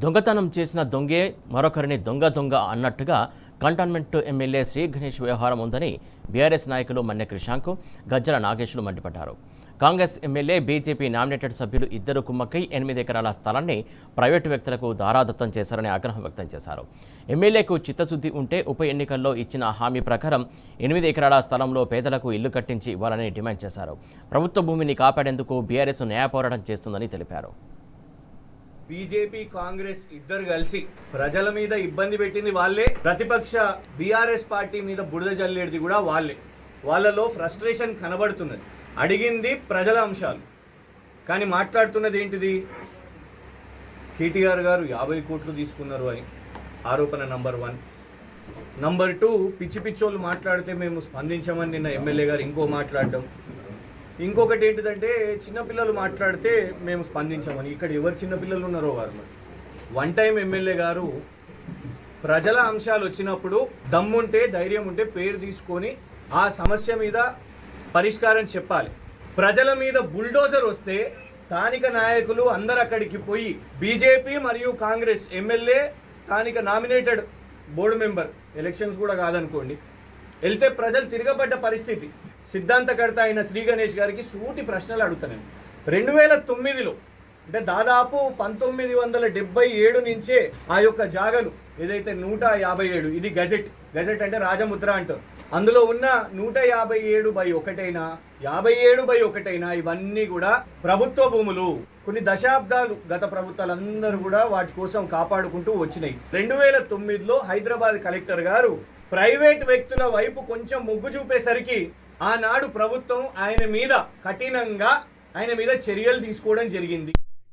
దొంగతనం చేసిన దొంగే మరొకరిని దొంగ అన్నట్టుగా కంటోన్మెంట్ ఎమ్మెల్యే శ్రీ గణేష్ వ్యవహారం ఉందని బీఆర్ఎస్ నాయకులు మన్నె క్రిషాంక్, గజ్జల నాగేశ్లు మండిపడ్డారు. కాంగ్రెస్ ఎమ్మెల్యే, బీజేపీ నామినేటెడ్ సభ్యులు ఇద్దరు కుమ్మక్కై 8 ఎకరాల స్థలాన్ని ప్రైవేటు వ్యక్తులకు దారాదత్తం చేశారని ఆగ్రహం వ్యక్తం చేశారు. ఎమ్మెల్యేకు చిత్తశుద్ధి ఉంటే ఉప ఎన్నికల్లో ఇచ్చిన హామీ ప్రకారం 8 ఎకరాల స్థలంలో పేదలకు ఇల్లు కట్టించి ఇవ్వాలని డిమాండ్ చేశారు. ప్రభుత్వ భూమిని కాపాడేందుకు బీఆర్ఎస్ న్యాయ పోరాటం చేస్తుందని తెలిపారు. బీజేపీ, కాంగ్రెస్ ఇద్దరు కలిసి ప్రజల మీద ఇబ్బంది పెట్టింది వాళ్ళే, ప్రతిపక్ష బీఆర్ఎస్ పార్టీ మీద బురద జల్లేది కూడా వాళ్ళే. వాళ్ళలో ఫ్రస్ట్రేషన్ కనబడుతున్నది. అడిగింది ప్రజల అంశాలు, కానీ మాట్లాడుతున్నది ఏంటిది? కేటీఆర్ గారు 50 కోట్లు తీసుకున్నారు అని ఆరోపణ నంబర్ 1. నంబర్ 2, పిచ్చి పిచ్చోళ్ళు మాట్లాడితే మేము స్పందించమని నిన్న ఎమ్మెల్యే గారు ఇంకో మాట్లాడడం. ఇంకొకటి ఏంటిదంటే, చిన్నపిల్లలు మాట్లాడితే మేము స్పందించామని. ఇక్కడ ఎవరు చిన్నపిల్లలు ఉన్నారో వారు. మరి 1 టైం ఎమ్మెల్యే గారు ప్రజల అంశాలు వచ్చినప్పుడు దమ్ముంటే, ధైర్యం ఉంటే పేరు తీసుకొని ఆ సమస్య మీద పరిష్కారం చెప్పాలి. ప్రజల మీద బుల్డోజర్ వస్తే స్థానిక నాయకులు అందరు అక్కడికి పోయి, బీజేపీ మరియు కాంగ్రెస్ ఎమ్మెల్యే, స్థానిక నామినేటెడ్ బోర్డు మెంబర్, ఎలక్షన్స్ కూడా కాదనుకోండి, వెళ్తే ప్రజలు తిరగబడ్డ పరిస్థితి. సిద్ధాంతకర్త అయిన శ్రీ గణేష్ గారికి సూటి ప్రశ్నలు అడుగుతాను. 2009లో అంటే దాదాపు 1977 నుంచే ఆ యొక్క జాగలు ఏదైతే 157, ఇది గజెట్ అంటే రాజముద్ర అంటారు. అందులో ఉన్న 157/1 57/1 ఇవన్నీ కూడా ప్రభుత్వ భూములు. కొన్ని దశాబ్దాలు గత ప్రభుత్వాలందరూ కూడా వాటి కోసం కాపాడుకుంటూ వచ్చినాయి. 2009లో హైదరాబాద్ కలెక్టర్ గారు ప్రైవేట్ వ్యక్తుల వైపు కొంచెం మొగ్గు చూపేసరికి ఆనాడు ప్రభుత్వం ఆయన మీద కఠినంగా చర్యలు తీసుకోవడం జరిగింది.